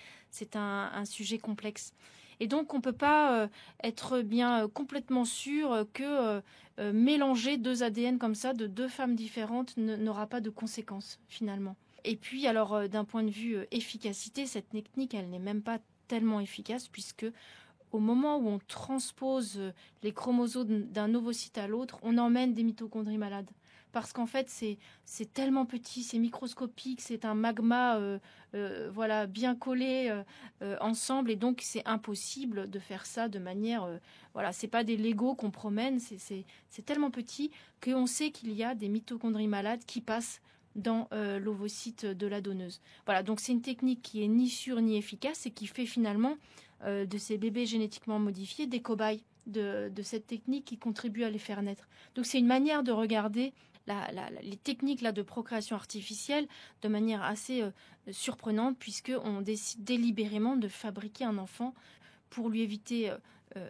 un sujet complexe. Et donc on ne peut pas être bien complètement sûr que mélanger 2 ADN comme ça de 2 femmes différentes n'aura pas de conséquences finalement. Et puis alors d'un point de vue efficacité, cette technique elle n'est même pas tellement efficace puisque au moment où on transpose les chromosomes d'un ovocyte à l'autre, on emmène des mitochondries malades. Parce qu'en fait, c'est tellement petit, c'est microscopique, c'est un magma bien collé ensemble. Et donc, c'est impossible de faire ça de manière... c'est pas des Legos qu'on promène, c'est tellement petit qu'on sait qu'il y a des mitochondries malades qui passent dans l'ovocyte de la donneuse. Voilà, donc c'est une technique qui est ni sûre ni efficace et qui fait finalement de ces bébés génétiquement modifiés des cobayes de cette technique qui contribue à les faire naître. Donc c'est une manière de regarder les techniques là, de procréation artificielle de manière assez surprenante, puisqu'on décide délibérément de fabriquer un enfant pour lui éviter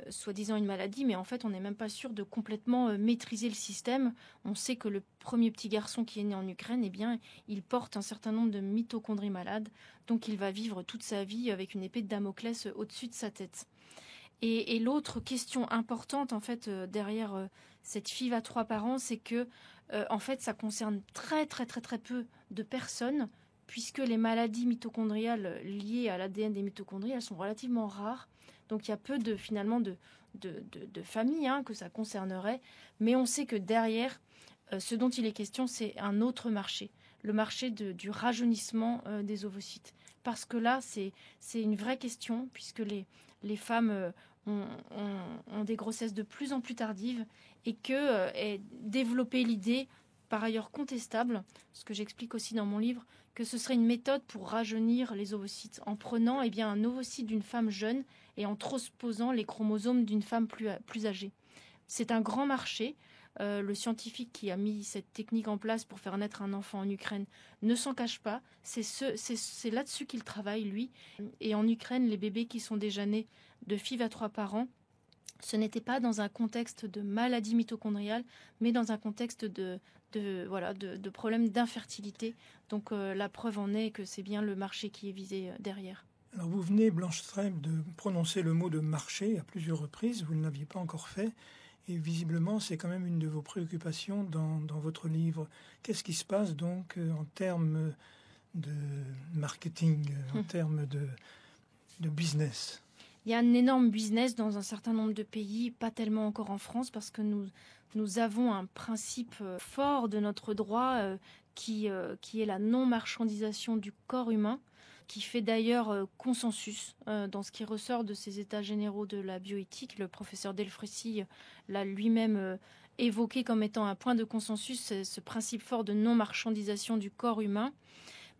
soi-disant une maladie, mais en fait on n'est même pas sûr de complètement maîtriser le système. On sait que le premier petit garçon qui est né en Ukraine, eh bien, il porte un certain nombre de mitochondries malades, donc il va vivre toute sa vie avec une épée de Damoclès au-dessus de sa tête. Et l'autre question importante en fait derrière cette FIV à 3 parents, c'est que en fait ça concerne très peu de personnes, puisque les maladies mitochondriales liées à l'ADN des mitochondries, elles sont relativement rares. Donc il y a peu de familles que ça concernerait, mais on sait que derrière ce dont il est question, c'est un autre marché, le marché du rajeunissement des ovocytes. Parce que là, c'est une vraie question, puisque les femmes ont des grossesses de plus en plus tardives et que est développée l'idée, par ailleurs contestable, ce que j'explique aussi dans mon livre, que ce serait une méthode pour rajeunir les ovocytes, en prenant un ovocyte d'une femme jeune et en transposant les chromosomes d'une femme plus âgée. C'est un grand marché. Le scientifique qui a mis cette technique en place pour faire naître un enfant en Ukraine ne s'en cache pas. C'est là-dessus qu'il travaille, lui. Et en Ukraine, les bébés qui sont déjà nés de FIV à 3 parents, ce n'était pas dans un contexte de maladie mitochondriale, mais dans un contexte de problèmes d'infertilité. Donc la preuve en est que c'est bien le marché qui est visé derrière. Alors vous venez, Blanche Streb, de prononcer le mot de marché à plusieurs reprises. Vous ne l'aviez pas encore fait. Et visiblement, c'est quand même une de vos préoccupations dans votre livre. Qu'est-ce qui se passe donc en termes de marketing, en termes de business ? Il y a un énorme business dans un certain nombre de pays, pas tellement encore en France, parce que nous avons un principe fort de notre droit qui est la non-marchandisation du corps humain, qui fait d'ailleurs consensus dans ce qui ressort de ces états généraux de la bioéthique. Le professeur Delfrécy l'a lui-même évoqué comme étant un point de consensus, ce principe fort de non-marchandisation du corps humain.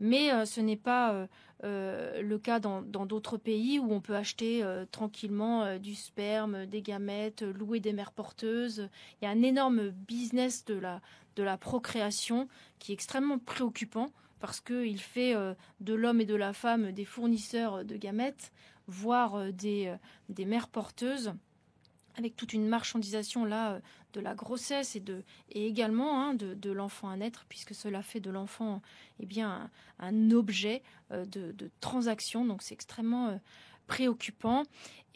Mais ce n'est pas le cas dans d'autres pays où on peut acheter tranquillement du sperme, des gamètes, louer des mères porteuses. Il y a un énorme business de la procréation qui est extrêmement préoccupant, parce qu'il fait de l'homme et de la femme des fournisseurs de gamètes, voire des mères porteuses, avec toute une marchandisation là de la grossesse et également de l'enfant à naître, puisque cela fait de l'enfant un objet de transaction. Donc c'est extrêmement préoccupant.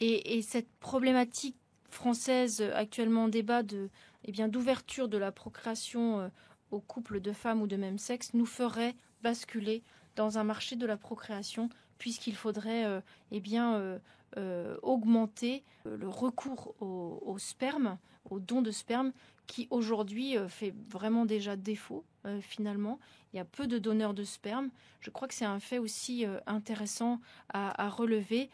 Et cette problématique française actuellement en débat d'ouverture de la procréation aux couples de femmes ou de même sexe nous ferait basculer dans un marché de la procréation, puisqu'il faudrait augmenter le recours au sperme, au don de sperme, qui aujourd'hui fait vraiment déjà défaut finalement. Il y a peu de donneurs de sperme. Je crois que c'est un fait aussi intéressant à relever.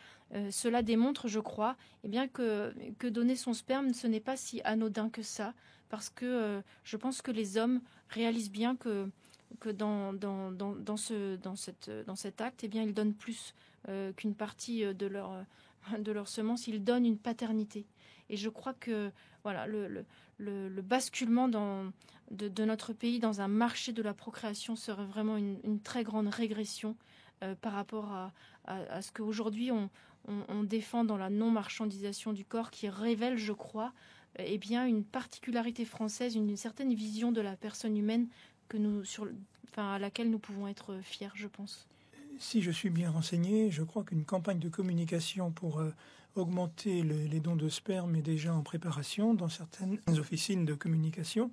Cela démontre, je crois, que donner son sperme, ce n'est pas si anodin que ça, parce que je pense que les hommes réalisent bien que dans cet acte, ils donnent plus qu'une partie de leur semence, ils donnent une paternité. Et je crois que voilà, le basculement de notre pays dans un marché de la procréation serait vraiment une très grande régression par rapport à ce qu'aujourd'hui on défend dans la non-marchandisation du corps, qui révèle, je crois, une particularité française, une certaine vision de la personne humaine à laquelle nous pouvons être fiers, je pense. Si je suis bien renseigné, je crois qu'une campagne de communication pour augmenter les dons de sperme est déjà en préparation dans certaines officines de communication.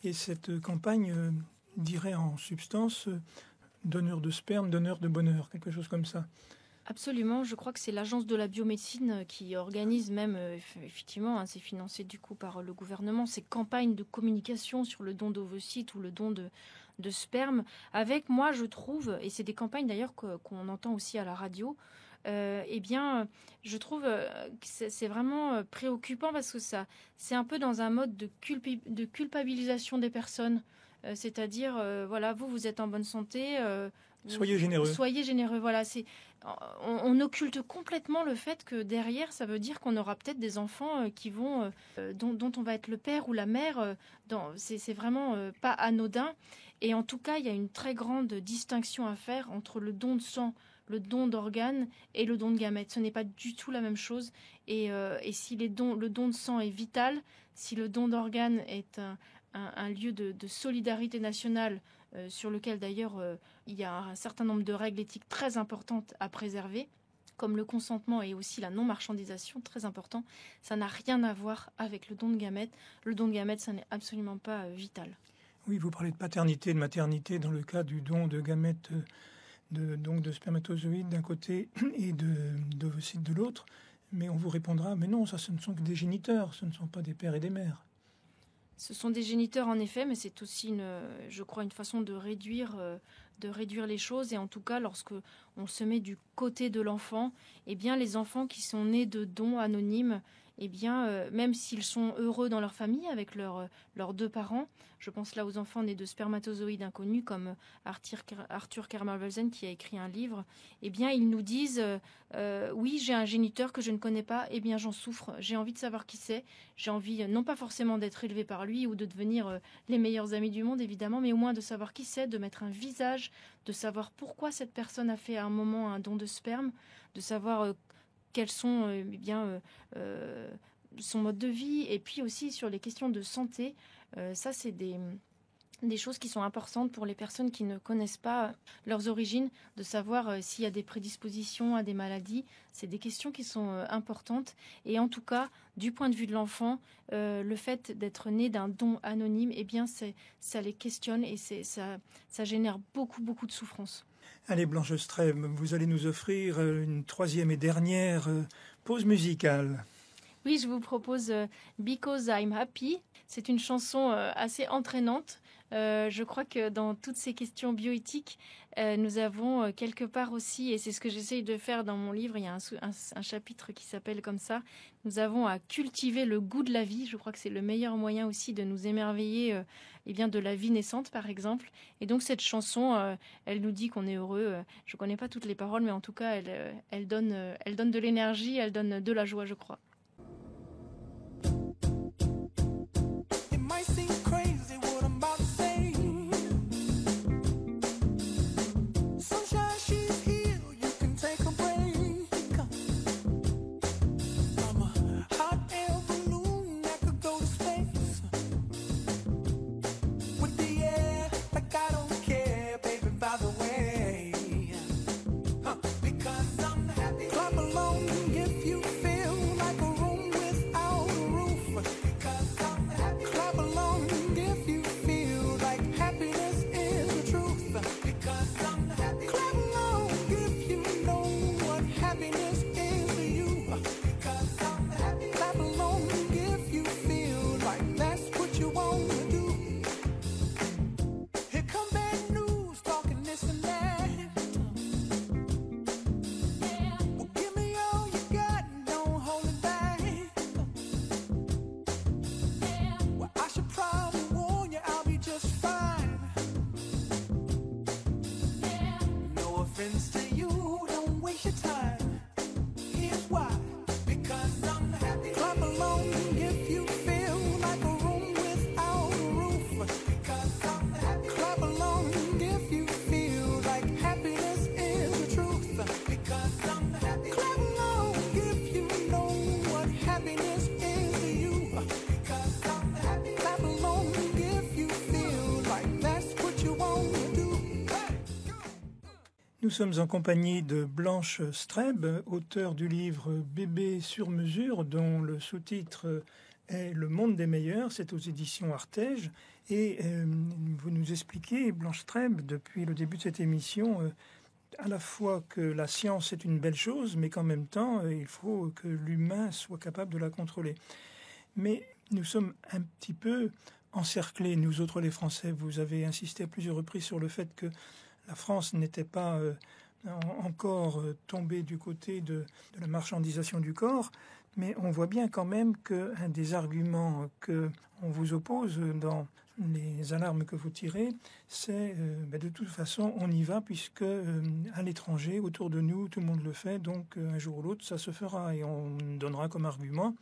Et cette campagne dirait en substance donneur de sperme, donneur de bonheur, quelque chose comme ça. Absolument, je crois que c'est l'agence de la biomédecine qui organise même, effectivement, c'est financé du coup par le gouvernement, ces campagnes de communication sur le don d'ovocytes ou le don de sperme. Avec moi, je trouve, et c'est des campagnes d'ailleurs qu'on entend aussi à la radio, je trouve que c'est vraiment préoccupant, parce que c'est un peu dans un mode de culpabilisation des personnes. c'est-à-dire, voilà, vous êtes en bonne santé. Soyez généreux. Soyez généreux, voilà. On occulte complètement le fait que derrière, ça veut dire qu'on aura peut-être des enfants dont on va être le père ou la mère. C'est vraiment pas anodin. Et en tout cas, il y a une très grande distinction à faire entre le don de sang, le don d'organes et le don de gamètes. Ce n'est pas du tout la même chose. Et si le don de sang est vital, si le don d'organes est un lieu de solidarité nationale, sur lequel d'ailleurs il y a un certain nombre de règles éthiques très importantes à préserver, comme le consentement et aussi la non-marchandisation, très important, ça n'a rien à voir avec le don de gamètes. Le don de gamètes, ça n'est absolument pas vital. Oui, vous parlez de paternité, de maternité dans le cas du don de gamètes, donc de spermatozoïdes d'un côté et d'ovocytes de l'autre, mais on vous répondra, mais non, ça ce ne sont que des géniteurs, ce ne sont pas des pères et des mères. Ce sont des géniteurs en effet, mais c'est aussi, je crois, une façon de réduire les choses. Et en tout cas, lorsque on se met du côté de l'enfant, eh bien, les enfants qui sont nés de dons anonymes, eh bien, même s'ils sont heureux dans leur famille avec leurs deux parents, je pense là aux enfants nés de spermatozoïdes inconnus comme Arthur Kermel-Welsen qui a écrit un livre, eh bien, ils nous disent oui, j'ai un géniteur que je ne connais pas, eh bien, j'en souffre, j'ai envie de savoir qui c'est, j'ai envie non pas forcément d'être élevé par lui ou de devenir les meilleurs amis du monde, évidemment, mais au moins de savoir qui c'est, de mettre un visage, de savoir pourquoi cette personne a fait à un moment un don de sperme, de savoir quels sont son mode de vie, et puis aussi sur les questions de santé. Ça, c'est des choses qui sont importantes pour les personnes qui ne connaissent pas leurs origines, de savoir s'il y a des prédispositions à des maladies. C'est des questions qui sont importantes. Et en tout cas, du point de vue de l'enfant, le fait d'être né d'un don anonyme, eh bien, ça les questionne et ça génère beaucoup, beaucoup de souffrance. Allez, Blanche Streb, vous allez nous offrir une troisième et dernière pause musicale. Oui, je vous propose Because I'm Happy. C'est une chanson assez entraînante. Je crois que dans toutes ces questions bioéthiques, nous avons quelque part aussi, et c'est ce que j'essaye de faire dans mon livre, il y a un chapitre qui s'appelle comme ça, nous avons à cultiver le goût de la vie. Je crois que c'est le meilleur moyen aussi de nous émerveiller de la vie naissante, par exemple. Et donc cette chanson, elle nous dit qu'on est heureux. Je ne connais pas toutes les paroles, mais en tout cas, elle donne de l'énergie, elle donne de la joie, je crois. Nous sommes en compagnie de Blanche Streb, auteure du livre Bébé sur mesure, dont le sous-titre est Le monde des meilleurs, c'est aux éditions Artege. Et vous nous expliquez, Blanche Streb, depuis le début de cette émission, à la fois que la science est une belle chose, mais qu'en même temps, il faut que l'humain soit capable de la contrôler. Mais nous sommes un petit peu encerclés, nous autres les Français. Vous avez insisté à plusieurs reprises sur le fait que la France n'était pas encore tombée du côté de la marchandisation du corps. Mais on voit bien quand même qu'un des arguments qu'on vous oppose dans les alarmes que vous tirez, c'est de toute façon on y va puisque à l'étranger, autour de nous, tout le monde le fait, donc un jour ou l'autre ça se fera. Et on donnera comme argument,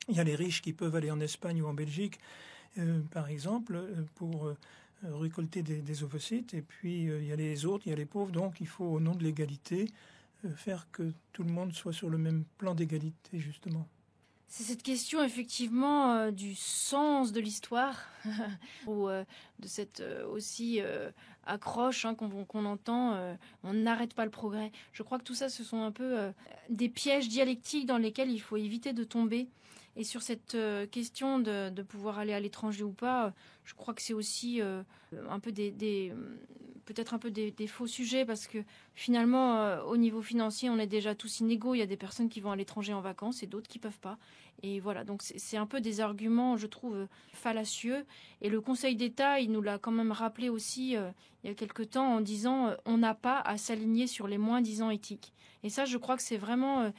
il y a les riches qui peuvent aller en Espagne ou en Belgique, par exemple, pour récolter des ovocytes, et puis il y a les autres, il y a les pauvres, donc il faut au nom de l'égalité faire que tout le monde soit sur le même plan d'égalité, justement. C'est cette question effectivement du sens de l'histoire ou de cette aussi accroche qu'on entend, on n'arrête pas le progrès. Je crois que tout ça, ce sont un peu des pièges dialectiques dans lesquels il faut éviter de tomber. Et sur cette question de pouvoir aller à l'étranger ou pas, je crois que c'est aussi un peu peut-être un peu des faux sujets, parce que finalement, au niveau financier, on est déjà tous inégaux. Il y a des personnes qui vont à l'étranger en vacances et d'autres qui peuvent pas. Et voilà, donc c'est un peu des arguments, je trouve, fallacieux. Et le Conseil d'État, il nous l'a quand même rappelé aussi il y a quelque temps en disant on n'a pas à s'aligner sur les moins-disants éthiques. Et ça, je crois que c'est vraiment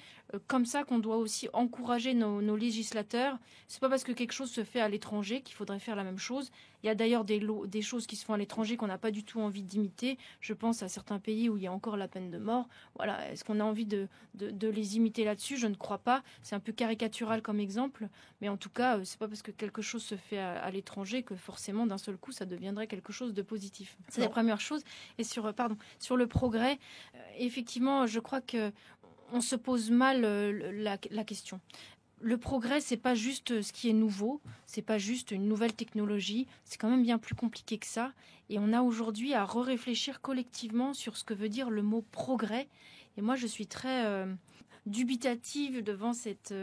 comme ça qu'on doit aussi encourager nos législateurs. C'est pas parce que quelque chose se fait à l'étranger qu'il faudrait faire la même chose. Il y a d'ailleurs des choses qui se font à l'étranger qu'on n'a pas du tout envie d'imiter. Je pense à certains pays où il y a encore la peine de mort. Voilà, est-ce qu'on a envie de les imiter là-dessus? Je ne crois pas. C'est un peu caricatural comme exemple, mais en tout cas, c'est pas parce que quelque chose se fait à l'étranger que forcément d'un seul coup ça deviendrait quelque chose de positif. C'est la première chose. Et sur le progrès, effectivement, je crois que on se pose mal la question. Le progrès, c'est pas juste ce qui est nouveau, c'est pas juste une nouvelle technologie, c'est quand même bien plus compliqué que ça. Et on a aujourd'hui à réfléchir collectivement sur ce que veut dire le mot progrès. Et moi, je suis très dubitative devant cette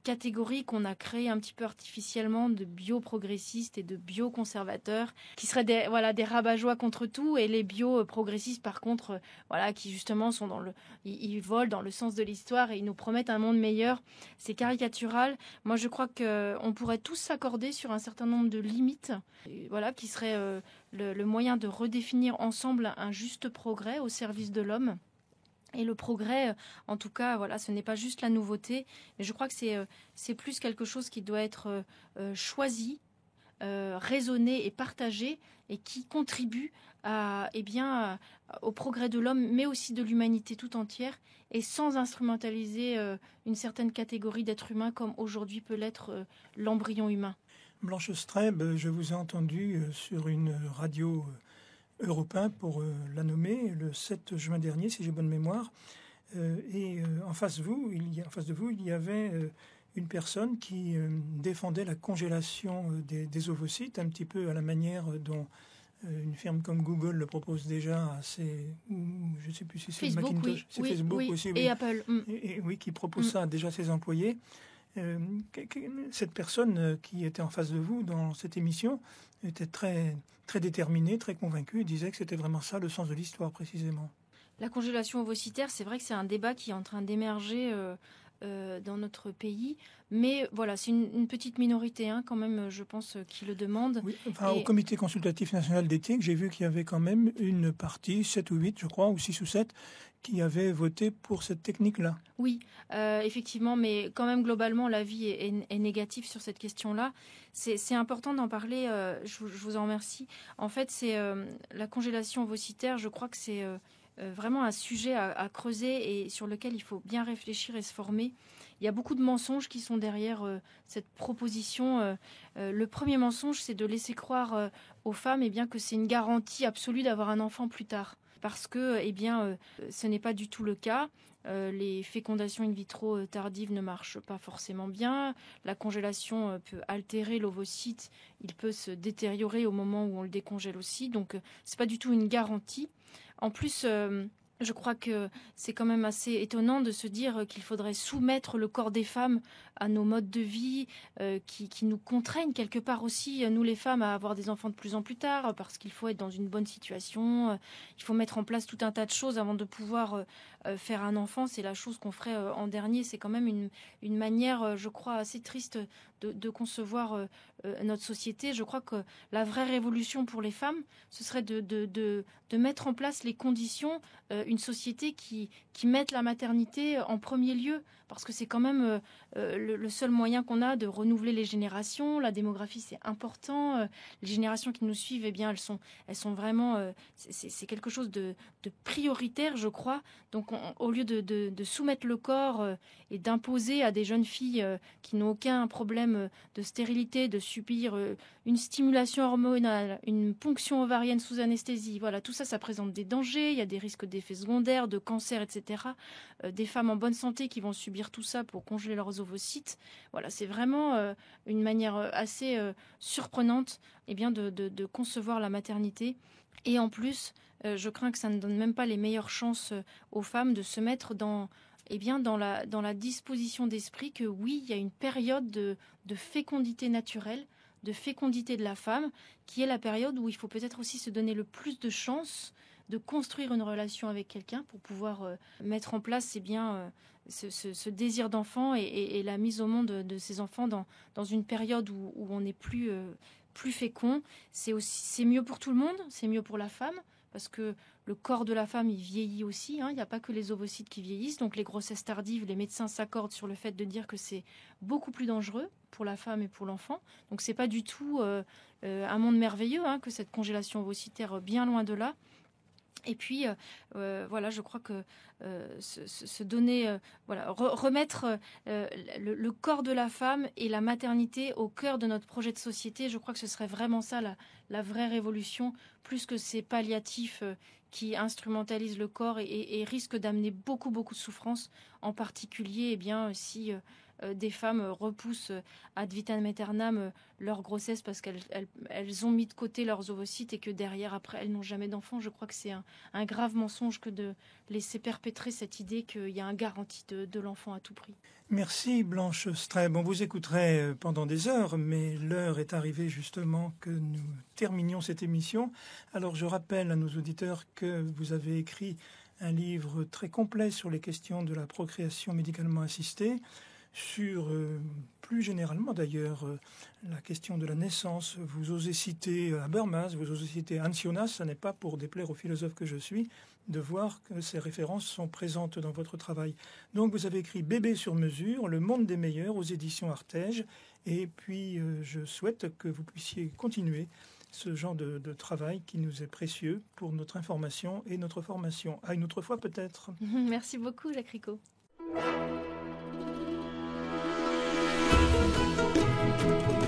catégorie qu'on a créée un petit peu artificiellement de bioprogressistes et de bioconservateurs, qui seraient des rabat-joie contre tout, et les bioprogressistes par contre, qui justement sont ils volent dans le sens de l'histoire et ils nous promettent un monde meilleur. C'est caricatural. Moi, je crois qu'on pourrait tous s'accorder sur un certain nombre de limites, qui serait le moyen de redéfinir ensemble un juste progrès au service de l'homme. Et le progrès, en tout cas, ce n'est pas juste la nouveauté, mais je crois que c'est plus quelque chose qui doit être choisi, raisonné et partagé, et qui contribue au progrès de l'homme, mais aussi de l'humanité tout entière, et sans instrumentaliser une certaine catégorie d'êtres humains comme aujourd'hui peut l'être l'embryon humain. Blanche Streb, je vous ai entendu sur une radio européen pour la nommer, le 7 juin dernier, si j'ai bonne mémoire. En face de vous, il y avait une personne qui défendait la congélation des ovocytes, un petit peu à la manière dont une firme comme Google le propose déjà à je ne sais plus si c'est Facebook, Macintosh, c'est Facebook aussi. Et Apple. Oui, qui propose ça déjà à ses employés. Cette personne qui était en face de vous dans cette émission était très, très déterminée, très convaincue, et disait que c'était vraiment ça le sens de l'histoire précisément. La congélation ovocytaire, c'est vrai que c'est un débat qui est en train d'émerger dans notre pays, mais c'est une petite minorité quand même, je pense, qui le demande. Oui, au Comité consultatif national d'éthique, j'ai vu qu'il y avait quand même une partie, 7 ou 8 je crois, ou 6 ou 7, qui avait voté pour cette technique-là. Oui, effectivement, mais quand même globalement l'avis est négatif sur cette question-là. C'est important d'en parler, je vous en remercie. En fait, c'est la congélation ovocytaire, je crois que c'est vraiment un sujet à creuser et sur lequel il faut bien réfléchir et se former. Il y a beaucoup de mensonges qui sont derrière cette proposition. Le premier mensonge, c'est de laisser croire aux femmes que c'est une garantie absolue d'avoir un enfant plus tard. Parce que ce n'est pas du tout le cas. Les fécondations in vitro tardives ne marchent pas forcément bien. La congélation peut altérer l'ovocyte. Il peut se détériorer au moment où on le décongèle aussi. Donc, c'est pas du tout une garantie. En plus, je crois que c'est quand même assez étonnant de se dire qu'il faudrait soumettre le corps des femmes à nos modes de vie qui nous contraignent quelque part aussi, nous les femmes, à avoir des enfants de plus en plus tard, parce qu'il faut être dans une bonne situation, il faut mettre en place tout un tas de choses avant de pouvoir faire un enfant. C'est la chose qu'on ferait en dernier. C'est quand même une manière, je crois, assez triste de concevoir notre société. Je crois que la vraie révolution pour les femmes, ce serait de mettre en place les conditions, une société qui mette la maternité en premier lieu, parce que c'est quand même le seul moyen qu'on a de renouveler les générations. La démographie, c'est important. Les générations qui nous suivent, eh bien, elles sont vraiment... c'est quelque chose de prioritaire, je crois. Donc, au lieu de soumettre le corps et d'imposer à des jeunes filles qui n'ont aucun problème de stérilité, de subir une stimulation hormonale, une ponction ovarienne sous anesthésie, voilà, tout ça, ça présente des dangers. Il y a des risques d'effets secondaires, de cancer, etc. Des femmes en bonne santé qui vont subir tout ça pour congeler leurs ovocytes. Voilà, c'est vraiment une manière assez surprenante, eh bien, de concevoir la maternité. Et en plus, je crains que ça ne donne même pas les meilleures chances aux femmes de se mettre dans la disposition d'esprit que oui, il y a une période de fécondité naturelle, de fécondité de la femme, qui est la période où il faut peut-être aussi se donner le plus de chances de construire une relation avec quelqu'un pour pouvoir mettre en place ce désir d'enfant et la mise au monde de ces enfants dans une période où on est plus fécond. C'est mieux pour tout le monde, c'est mieux pour la femme, parce que le corps de la femme, il vieillit aussi. Il n'y a pas que les ovocytes qui vieillissent. Donc les grossesses tardives, les médecins s'accordent sur le fait de dire que c'est beaucoup plus dangereux pour la femme et pour l'enfant. Donc c'est pas du tout un monde merveilleux, que cette congélation ovocytaire, bien loin de là. Et puis, voilà, je crois que se donner, remettre le corps de la femme et la maternité au cœur de notre projet de société, je crois que ce serait vraiment ça la vraie révolution, plus que ces palliatifs qui instrumentalisent le corps et risquent d'amener beaucoup, beaucoup de souffrance, en particulier, si des femmes repoussent ad vitam aeternam leur grossesse parce qu'elles ont mis de côté leurs ovocytes et que derrière, après, elles n'ont jamais d'enfants. Je crois que c'est un grave mensonge que de laisser perpétrer cette idée qu'il y a un garantie de l'enfant à tout prix. Merci Blanche Streb. On vous écouterait pendant des heures, mais l'heure est arrivée justement que nous terminions cette émission. Alors je rappelle à nos auditeurs que vous avez écrit un livre très complet sur les questions de la procréation médicalement assistée, sur plus généralement d'ailleurs la question de la naissance. Vous osez citer Habermas, vous osez citer Hans Jonas. Ce n'est pas pour déplaire au philosophe que je suis de voir que ces références sont présentes dans votre travail. Donc vous avez écrit Bébé sur mesure, le monde des meilleurs aux éditions Artege. Et puis je souhaite que vous puissiez continuer ce genre de travail qui nous est précieux pour notre information et notre formation. À une autre fois peut-être. Merci beaucoup Jacques Ricot. Thank you.